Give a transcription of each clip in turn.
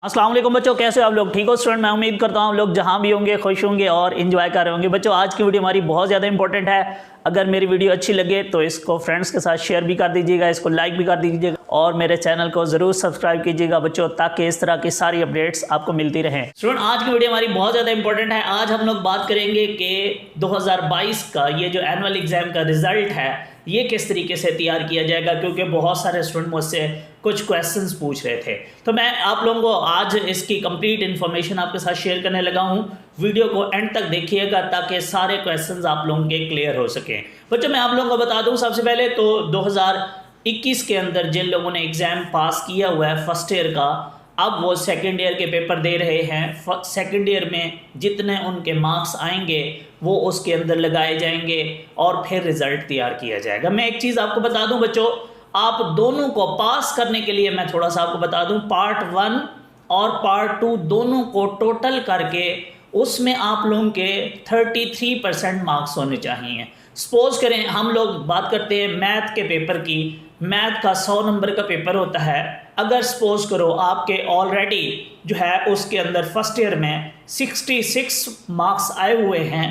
अस्सलाम वालेकुम बच्चों, कैसे हो आप लोग? ठीक हो स्टूडेंट? मैं उम्मीद करता हूँ आप लोग जहाँ भी होंगे खुश होंगे और इन्जॉय कर रहे होंगे। बच्चों, आज की वीडियो हमारी बहुत ज़्यादा इंपॉर्टेंट है। अगर मेरी वीडियो अच्छी लगे तो इसको फ्रेंड्स के साथ शेयर भी कर दीजिएगा, इसको लाइक भी कर दीजिएगा और मेरे चैनल को ज़रूर सब्सक्राइब कीजिएगा बच्चों, ताकि इस तरह की सारी अपडेट्स आपको मिलती रहें। स्टूडेंट, आज की वीडियो हमारी बहुत ज़्यादा इंपॉर्टेंट है। आज हम लोग बात करेंगे कि 2022 का ये जो एनुअल एग्ज़ाम का रिजल्ट है ये किस तरीके से तैयार किया जाएगा, क्योंकि बहुत सारे स्टूडेंट मुझसे कुछ क्वेश्चंस पूछ रहे थे। तो मैं आप लोगों को आज इसकी कंप्लीट इन्फॉर्मेशन आपके साथ शेयर करने लगा हूं। वीडियो को एंड तक देखिएगा ताकि सारे क्वेश्चंस आप लोगों के क्लियर हो सकें। बच्चों, मैं आप लोगों को बता दूं, सबसे पहले तो 2021 के अंदर जिन लोगों ने एग्ज़ाम पास किया हुआ है फर्स्ट ईयर का, अब वो सेकेंड ईयर के पेपर दे रहे हैं। सेकेंड ईयर में जितने उनके मार्क्स आएंगे वो उसके अंदर लगाए जाएंगे और फिर रिज़ल्ट तैयार किया जाएगा। मैं एक चीज़ आपको बता दूं बच्चों, आप दोनों को पास करने के लिए मैं थोड़ा सा आपको बता दूं, पार्ट 1 और पार्ट 2 दोनों को टोटल करके उसमें आप लोगों के 33% मार्क्स होने चाहिए। सपोज करें हम लोग बात करते हैं मैथ के पेपर की, मैथ का 100 नंबर का पेपर होता है। अगर सपोज करो आपके ऑलरेडी जो है उसके अंदर फर्स्ट ईयर में 66 मार्क्स आए हुए हैं,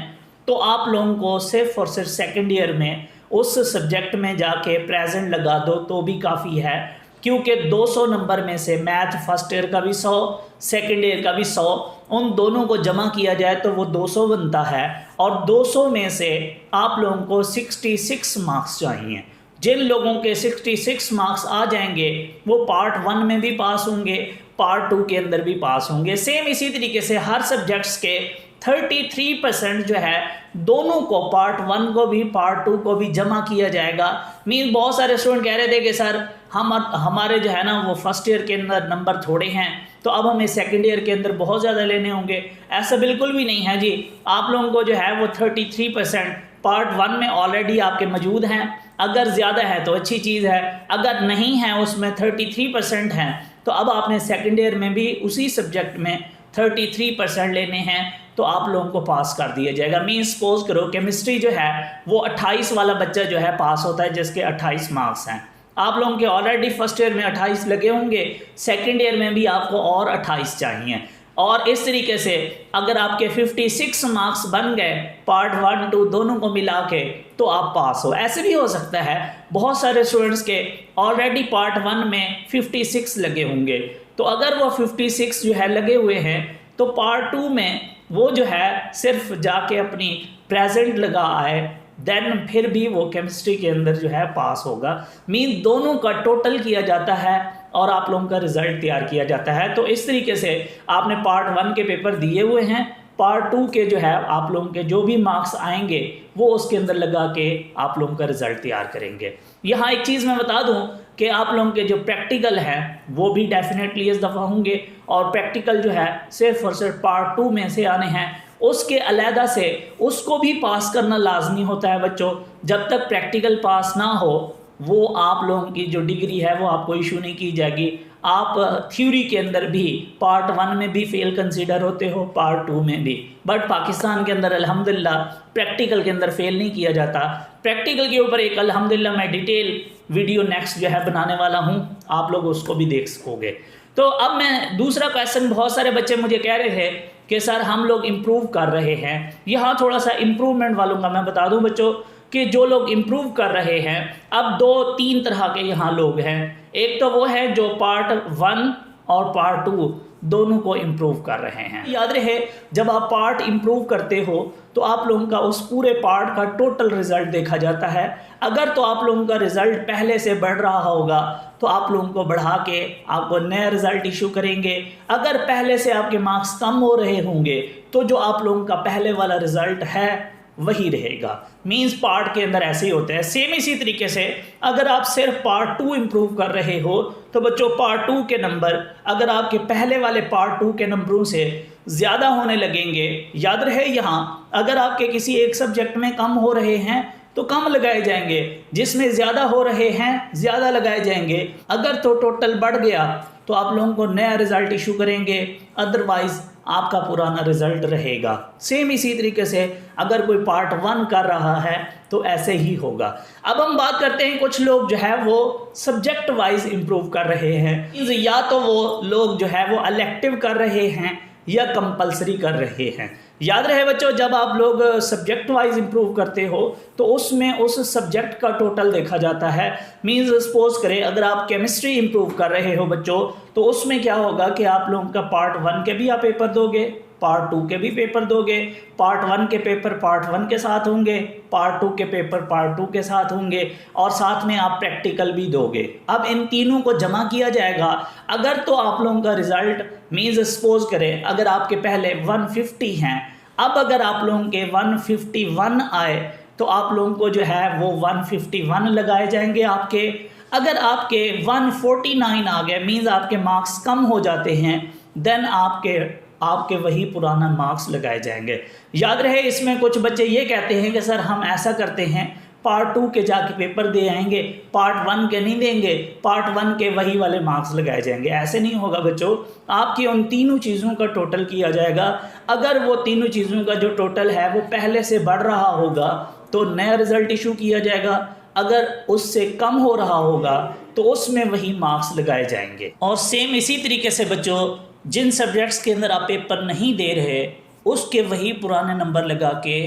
तो आप लोगों को सिर्फ और सिर्फ सेकेंड ईयर में उस सब्जेक्ट में जाके प्रेजेंट लगा दो तो भी काफ़ी है, क्योंकि 200 नंबर में से मैथ फर्स्ट ईयर का भी 100, सेकेंड ईयर का भी 100, उन दोनों को जमा किया जाए तो वो 200 बनता है। और 200 में से आप लोगों को 66 मार्क्स चाहिए। जिन लोगों के 66 मार्क्स आ जाएंगे वो पार्ट 1 में भी पास होंगे, पार्ट 2 के अंदर भी पास होंगे। सेम इसी तरीके से हर सब्जेक्ट्स के 33% जो है दोनों को, पार्ट 1 को भी पार्ट 2 को भी जमा किया जाएगा। मीन बहुत सारे स्टूडेंट कह रहे थे कि सर हमारे जो है ना वो फर्स्ट ईयर के अंदर नंबर थोड़े हैं, तो अब हमें सेकेंड ईयर के अंदर बहुत ज़्यादा लेने होंगे। ऐसा बिल्कुल भी नहीं है जी। आप लोगों को जो है वो 33% पार्ट 1 में ऑलरेडी आपके मौजूद हैं। अगर ज़्यादा है तो अच्छी चीज़ है, अगर नहीं है उसमें 33% हैं तो अब आपने सेकेंड ईयर में भी उसी सब्जेक्ट में 33% लेने हैं तो आप लोगों को पास कर दिया जाएगा। मीन सपोज करो केमिस्ट्री जो है वो 28 वाला बच्चा जो है पास होता है जिसके 28 मार्क्स हैं। आप लोगों के ऑलरेडी फर्स्ट ईयर में 28 लगे होंगे, सेकेंड ईयर में भी आपको और 28 चाहिए। और इस तरीके से अगर आपके 56 मार्क्स बन गए पार्ट 1 2 दोनों को मिला के तो आप पास हो। ऐसे भी हो सकता है बहुत सारे स्टूडेंट्स के ऑलरेडी पार्ट 1 में 56 लगे होंगे, तो अगर वो 56 जो है लगे हुए हैं तो पार्ट 2 में वो जो है सिर्फ जाके अपनी प्रेजेंट लगा आए, देन फिर भी वो केमिस्ट्री के अंदर जो है पास होगा। मीन दोनों का टोटल किया जाता है और आप लोगों का रिजल्ट तैयार किया जाता है। तो इस तरीके से आपने पार्ट 1 के पेपर दिए हुए हैं, पार्ट 2 के जो है आप लोगों के जो भी मार्क्स आएंगे वो उसके अंदर लगा के आप लोगों का रिजल्ट तैयार करेंगे। यहाँ एक चीज़ मैं बता दूं कि आप लोगों के जो प्रैक्टिकल हैं वो भी डेफिनेटली इस दफ़ा होंगे, और प्रैक्टिकल जो है सिर्फ और सिर्फ पार्ट 2 में से आने हैं। उसके अलहदा से उसको भी पास करना लाजमी होता है बच्चों। जब तक प्रैक्टिकल पास ना हो वो आप लोगों की जो डिग्री है वो आपको इशू नहीं की जाएगी। आप थ्योरी के अंदर भी पार्ट 1 में भी फेल कंसीडर होते हो, पार्ट 2 में भी, बट पाकिस्तान के अंदर अल्हम्दुलिल्लाह प्रैक्टिकल के अंदर फेल नहीं किया जाता। प्रैक्टिकल के ऊपर एक अल्हम्दुलिल्लाह मैं डिटेल वीडियो नेक्स्ट जो है बनाने वाला हूँ, आप लोग उसको भी देख सकोगे। तो अब मैं दूसरा क्वेश्चन, बहुत सारे बच्चे मुझे कह रहे थे कि सर हम लोग इम्प्रूव कर रहे हैं। यहाँ थोड़ा सा इम्प्रूवमेंट वालों का मैं बता दूँ बच्चों कि जो लोग इम्प्रूव कर रहे हैं, अब 2-3 तरह के यहाँ लोग हैं। एक तो वो है जो पार्ट 1 और पार्ट 2 दोनों को इम्प्रूव कर रहे हैं। याद रहे, जब आप पार्ट इम्प्रूव करते हो तो आप लोगों का उस पूरे पार्ट का टोटल रिज़ल्ट देखा जाता है। अगर तो आप लोगों का रिज़ल्ट पहले से बढ़ रहा होगा तो आप लोगों को बढ़ा के आपको नया रिज़ल्ट इशू करेंगे। अगर पहले से आपके मार्क्स कम हो रहे होंगे तो जो आप लोगों का पहले वाला रिज़ल्ट है वही रहेगा। मींस पार्ट के अंदर ऐसे ही होता है। सेम इसी तरीके से अगर आप सिर्फ पार्ट 2 इम्प्रूव कर रहे हो तो बच्चों पार्ट 2 के नंबर अगर आपके पहले वाले पार्ट 2 के नंबरों से ज़्यादा होने लगेंगे, याद रहे यहाँ अगर आपके किसी एक सब्जेक्ट में कम हो रहे हैं तो कम लगाए जाएंगे, जिसमें ज़्यादा हो रहे हैं ज़्यादा लगाए जाएंगे। अगर तो टोटल बढ़ गया तो आप लोगों को नया रिज़ल्ट इशू करेंगे, अदरवाइज़ आपका पुराना रिजल्ट रहेगा। सेम इसी तरीके से अगर कोई पार्ट 1 कर रहा है तो ऐसे ही होगा। अब हम बात करते हैं कुछ लोग जो है वो सब्जेक्ट वाइज इम्प्रूव कर रहे हैं, या तो वो लोग जो है वो इलेक्टिव कर रहे हैं या कंपलसरी कर रहे हैं। याद रहे बच्चों, जब आप लोग सब्जेक्ट वाइज इम्प्रूव करते हो तो उसमें उस सब्जेक्ट का टोटल देखा जाता है। मींस सपोज करें अगर आप केमिस्ट्री इम्प्रूव कर रहे हो बच्चों, तो उसमें क्या होगा कि आप लोगों का पार्ट 1 के भी आप पेपर दोगे, पार्ट 2 के भी पेपर दोगे, पार्ट 1 के पेपर पार्ट 1 के साथ होंगे, पार्ट 2 के पेपर पार्ट 2 के साथ होंगे, और साथ में आप प्रैक्टिकल भी दोगे। अब इन तीनों को जमा किया जाएगा। अगर तो आप लोगों का रिजल्ट मीन्स सपोज करें अगर आपके पहले 150 हैं, अब अगर आप लोगों के 151 आए तो आप लोगों को जो है वो 151 लगाए जाएंगे आपके। अगर आपके 149 आ गए मीन्स आपके मार्क्स कम हो जाते हैं, देन आपके वही पुराना मार्क्स लगाए जाएंगे। याद रहे इसमें कुछ बच्चे ये कहते हैं कि सर हम ऐसा करते हैं पार्ट 2 के जाके पेपर दे आएंगे, पार्ट 1 के नहीं देंगे, पार्ट 1 के वही वाले मार्क्स लगाए जाएंगे। ऐसे नहीं होगा बच्चों, आपकी उन तीनों चीज़ों का टोटल किया जाएगा। अगर वो तीनों चीज़ों का जो टोटल है वो पहले से बढ़ रहा होगा तो नया रिजल्ट इशू किया जाएगा, अगर उससे कम हो रहा होगा तो उसमें वही मार्क्स लगाए जाएंगे। और सेम इसी तरीके से बच्चों जिन सब्जेक्ट्स के अंदर आप पेपर नहीं दे रहे उसके वही पुराने नंबर लगा के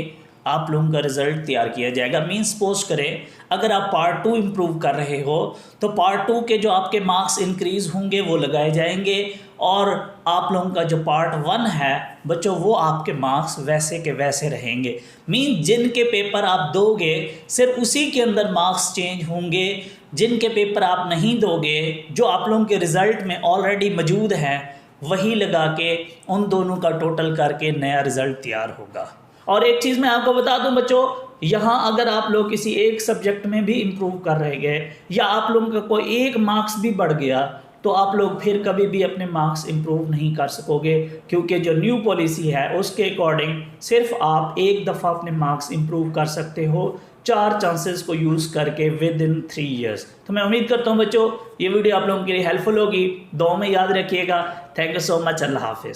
आप लोगों का रिज़ल्ट तैयार किया जाएगा। मीन्स सपोज करें अगर आप पार्ट 2 इम्प्रूव कर रहे हो तो पार्ट 2 के जो आपके मार्क्स इंक्रीज़ होंगे वो लगाए जाएंगे, और आप लोगों का जो पार्ट 1 है बच्चों वो आपके मार्क्स वैसे के वैसे रहेंगे। मीन्स जिनके पेपर आप दोगे सिर्फ उसी के अंदर मार्क्स चेंज होंगे, जिनके पेपर आप नहीं दोगे जो आप लोगों के रिज़ल्ट में ऑलरेडी मौजूद हैं वही लगा के उन दोनों का टोटल करके नया रिज़ल्ट तैयार होगा। और एक चीज़ मैं आपको बता दूं बच्चों, यहाँ अगर आप लोग किसी एक सब्जेक्ट में भी इम्प्रूव कर रहे गए या आप लोगों का कोई एक मार्क्स भी बढ़ गया तो आप लोग फिर कभी भी अपने मार्क्स इम्प्रूव नहीं कर सकोगे, क्योंकि जो न्यू पॉलिसी है उसके अकॉर्डिंग सिर्फ आप एक दफ़ा अपने मार्क्स इम्प्रूव कर सकते हो 4 चांसेस को यूज़ करके विद इन 3 ईयर्स। तो मैं उम्मीद करता हूँ बच्चों ये वीडियो आप लोगों के लिए हेल्पफुल होगी। दुआ में याद रखिएगा। Thank you so much. Allah हाफिज़।